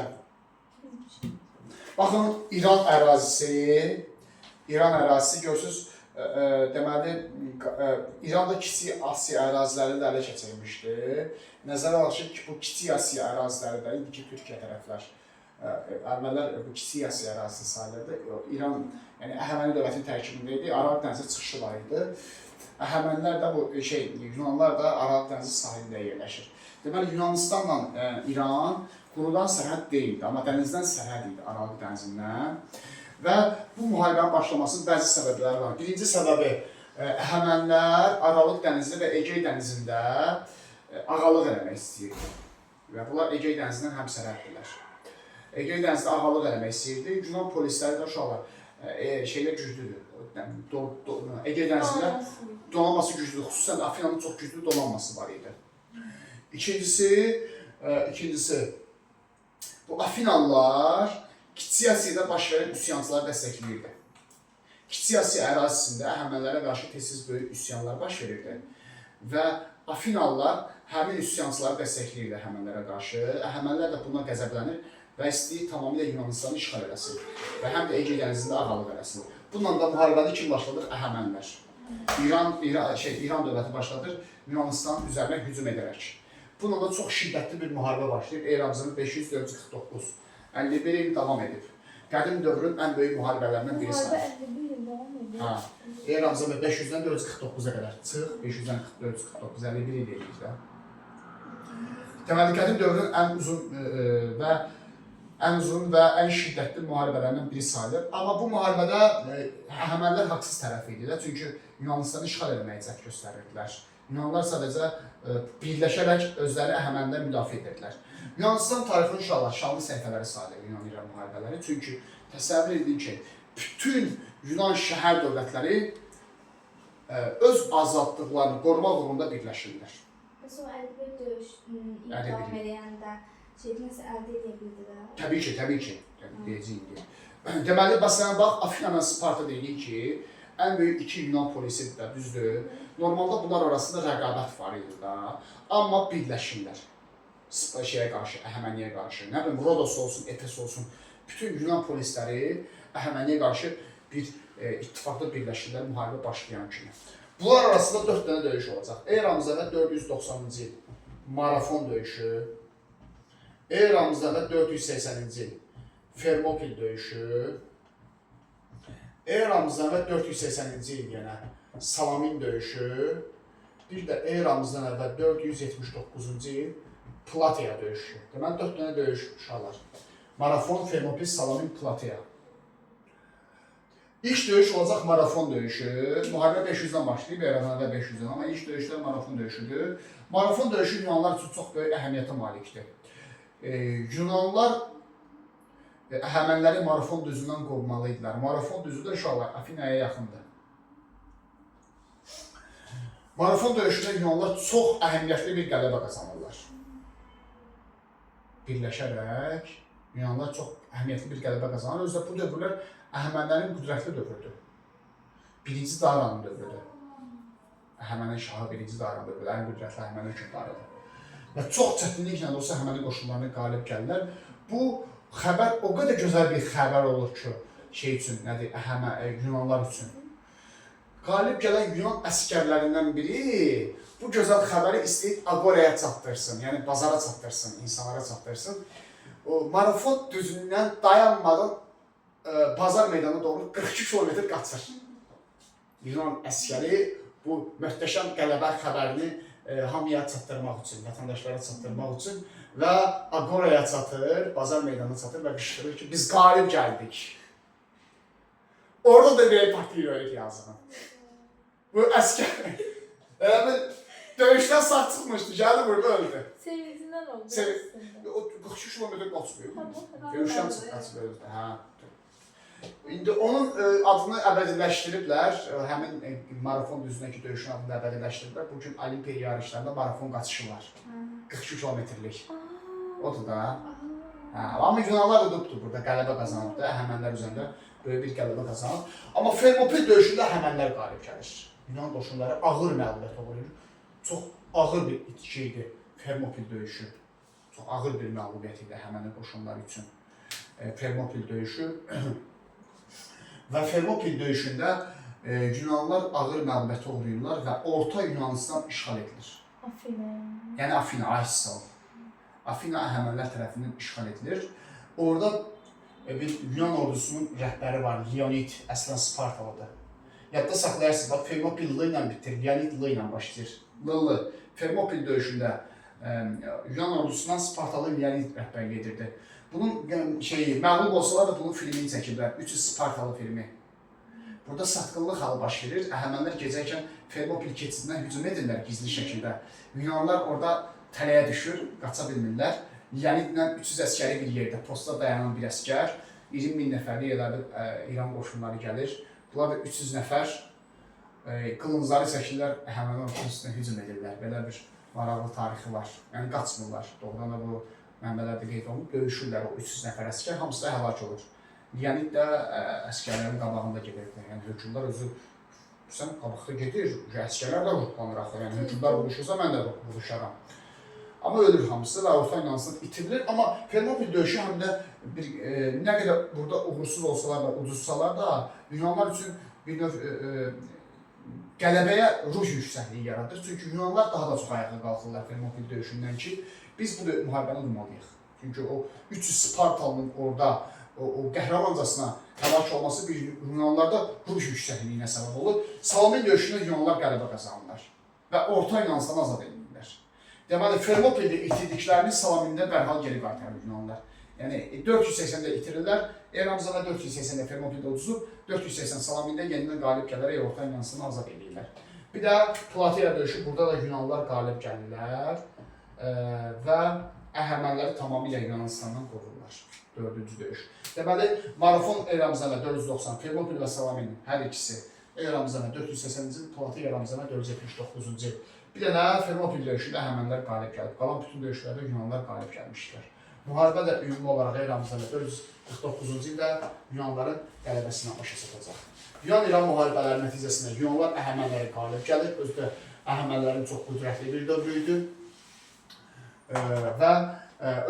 Baxın, İran ərazisi görürsünüz, deməli, İranda Kiçik Asiya əraziləri də ələ keçirilmişdi. Nəzərə alışır ki, bu Kiçik Asiya əraziləri də indiki Türkiyə tərəflər, əvvəllər bu Kiçik Asiya ərazisi sayılırdı. İran, yəni Əhəməni dövlətinin tərkibində idi, Aralıq dənizi çıxışı var idi. Əhəmənilər də, Yunanlar da Aralıq dənizi sahilində yerləşir. Deməli, Yunanistanla İran qurudan sərhəd deyildi, amma dənizdən sərhəd idi Aralıq dənizindən. Və bu müharibənin başlamasının bəzi səbəbləri var. Birinci səbəbi, Əhəmənilər Aralıq dənizi və Egey dənizində ağalıq eləmək istəyirdi. Və bunlar Egey dənizindən həm sərhəddirlər. Egey dənizində ağalıq eləmək istəyirdi. Yunan polisləri də uşaqlar güclüdür. Egey dənizində donanması güclüdür. Xüsusən Afinanın çox güclü donanması var idi. İkincisi, bu Afinalılar Kiçik Asiyada baş verən üsyançıları dəstəkləyirdi. Kiçik Asiya ərazisində Əhəmənilərə qarşı tez-tez böyük üsyanlar baş verirdi. Və Afinalılar həmin üsyançıları dəstəkləyirdi Əhəmənilərə qarşı. Əhəmənilər də buna qəzəblənir və istəyir tamamilə Yunanistanı işğal eləsin və həm də Egey dənizində ağalıq eləsin. Bununla da müharibəni kim başladır? Əhəmənilər. İran dövləti başladır Yunanistanın üzərinə hücum edərək. Bununla da çox şiddətli bir müharibə başlayıb. Eramızın 549. 51 il davam edib. Qədim dövrün ən böyük müharibələrindən biri sayılır. Müharibə 51 il davam edib. Eramızın 500-dən 449-a qədər çıx, 500-dən 449, 51 il deyirik də. Deməli, qədim dövrün ən uzun və ən şiddətli müharibələrindən biri sayılır. Amma bu müharibədə Əhəmənilər haqsız tərəf idi də, çünki Yunanistanı işğal etməyə cəhd göstərirdilər. Yunanlar sadəcə birləşərək özləri Əhəmənidən müdafiə edirdilər. Yunanistan tarixinin uşaqlar şanlı səhifələri sayılır Yunan-İran müharibələri. Çünki təsəvvür edin ki, bütün Yunan şəhər dövlətləri öz azadlıqlarını qorumaq uğrunda birləşirlər. Bəs o 51 döyüş davam edəndə nəsə əldə edə bildilər? Təbii ki, deyəcəyik. Deməli, məsələn, bax, Afina və Sparta deyirik ki, ən böyük iki Yunan polisidir də, düzdür. Normalda bunlar arasında rəqabət var idi da, amma birləşirlər. Əhəməniyə qarşı, nə bilim, Rodos olsun, Efes olsun, bütün Yunan polisləri Əhəməniyə qarşı bir ittifaqda birləşirlər müharibə başlayan kimi. Bunlar arasında 4 dənə döyüş olacaq. Eramızda 490-cı il Marafon döyüşü, Eramızda 480-ci il Fermopil döyüşü, Eramızda 480-ci il yenə Salamin döyüşü, bir də eramızdan əvvəl 479-cu il Plateya döyüşü. Deməli, 4 dənə döyüş uşaqlar. Marafon, Fermopil, Salamin, Plateya. İlk döyüş olacaq Marafon döyüşü. Müharibə 500-dən başlayıb, eramdan əvvəl 500-dən, amma ilk döyüşlər Marafon döyüşüdür. Marafon döyüşü Yunanlar üçün çox böyük əhəmiyyətə malikdir. Yunanlar Əhəməniləri Marafon düzündən qovmalıydılar. Marafon düzü də uşaqlar Afinaya yaxındır. Marafon döyüşündə Yunanlar çox əhəmiyyətli bir qələbə qazanırlar. Birləşərək Yunanlar çox əhəmiyyətli bir qələbə qazanır. Özdə bu dövrlər Əhəmənilərin qüdrətli dövrüdür. Birinci Daranın dövrüdür. Əhəmənin şahı birinci Daranın dövrüdür. Ən qüdrətli Əhəməni hökmdarıdır. Və çox çətinliklə olsa Əhəməni qoşunlarını qalib gəlirlər. Bu xəbər o qədər gözəl bir xəbər olur ki, Yunanlar üçün. Qalib gələn Yunan əsgərlərindən biri bu gözəl xəbəri istəyib Agoraya çatdırsın, yəni bazara çatdırsın, insanlara çatdırsın. Marafon düzündən dayanmadan bazar meydanına doğru 42 kilometr qaçır. Yunan əskəri bu möhtəşəm qələbə xəbərini hamıya çatdırmaq üçün, vətəndaşlara çatdırmaq üçün və Agoraya çatır, bazar meydanına çatır və qışqırır ki, biz qalib gəldik. Orada da bir partiyolik yazın. Bu əskər, döyüşdən sağ çıxmışdı, gəldi burada öldü. Sevincindən oldu. O 43 kilometr qaçmıyor. Döyüşdən qaçıb öldü. İndi onun adını əbədiləşdiriblər, həmin marafon düzündəki döyüşün adını əbədiləşdiriblər. Bugün Olimpiya yarışlarında marafon qaçışı var. 42 kilometrlik. Odur da. Amma Yunanlar da dupdur burada, qələbə qazanıbdır, Əhəmənlər üzərində böyük bir qələbə qazanıb. Amma Fermopil döyüşündə Əhəmənlər qalib gəlir. Yunan qoşunları ağır məğlubiyyət uğrayır. Çox ağır bir şeydir Fermopil döyüşü. Çox ağır bir məğlubiyyət idi Əhəməni qoşunları üçün. Fermopil döyüşü və Fermopil döyüşündə Yunanlar ağır məğlubiyyətə uğrayırlar və Orta Yunanistan işğal edilir. Afina. Yəni Afina, Ahisal. Afina Əhəmənilər tərəfindən işğal edilir. Orada bir Yunan ordusunun rəhbəri var, Leonid, əslən Spartalıdır. Yadda saxlayarsınız, bax Fermopil L ilə bitir, Leonid L ilə başlayır. L. Fermopil döyüşündə Yunan ordusundan Spartalı Leonid rəhbərlik edirdi. Bunun məğlub olsalar da bunun filmini çəkiblər, 300 Spartalı filmi. Burada satqınlıq halı baş verir. Əhəmənlər gecəykən Fermopil keçidindən hücum edirlər gizli şəkildə. Yunanlar orada tələyə düşür, qaça bilmirlər. Leonidlə 300 əskəri bir yerdə, postda dayanan bir əskər, 20 min nəfərli İran qoşunları gəlir. Bunlar da 300 nəfər qılıncları çəkirlər, Əhəmənlər ordusunun üstünə hücum edirlər. Belə bir maraqlı tarixi var. Yəni qaçmırlar. Doğrudan da bu mənbələrdə qeyd olunub, döyüşürlər o 300 nəfər əskər, hamısı da həlak olur. Leonid də əskərlərin qabağında gedirdi. Yəni hökümdar özü sən qabaqda gedir, əskərlər də ruhlanır axı. Yəni hökümdar vuruşursa mən də vuruşaram. Amma ölür hamısı və Orta Yunanistan itirilir. Amma Fermopil döyüşü həm də nə qədər burada uğursuz olsalar da, uduzsalar da Yunanlar üçün bir növ qələbəyə ruh yüksəkliyi yaradır. Çünki Yunanlar daha da çox ayağa qalxırlar Fermopil döyüşündən ki, biz bu müharibəni udmalıyıq. Çünki o 300 Spartalının orada o qəhrəmancasına həlak olması bir Yunanlarda ruh yüksəkliyinə səbəb olur. Salamin döyüşündə Yunanlar qələbə qazanırlar və Orta Yunanistanı azad edirlər. Deməli, Fermopildə itirdiklərini Salamində dərhal geri qaytarır Yunanlar. Yəni 480-də itirirlər, eramızda 480-də Fermopildə uduzub, 480 Salamində yenidən qalib gələrək Orta Yunanistanı azad edirlər. Bir də Plateya döyüşü, burada da Yunanlar qalib gəlirlər və Əhəmənləri tamamilə Yunanistandan qorurlar. 4-cü döyüş. Deməli, Marafon eramızda 490, Fermopil və Salamin hər ikisi eramızda 480-ci il, Plateya eramızda 479-cu il. Bir də Fermopil döyüşündə Əhəmənlər qalib gəlib. Qalan bütün döyüşlərdə Yunanlar qalib gəlmişdilər. Müharibə də ümumi olaraq eramızda 449-cu ildə Yunanların qələbəsinə başa çatacaq. Yunan-İran müharibələri nəticəsində Yunanlar Əhəmənləri qalib gəlir. Özü də Əhəmənlərin çox qüdrətli bir dövrü idi və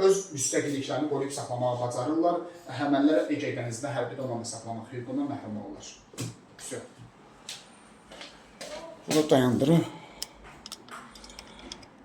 öz müstəqilliklərini qoruyub saxlamağa bacarırlar. Əhəmənlərə Egey dənizində hərbi donanma saxlamaq hüququndan məhrum olurlar. Bunu dayandırır.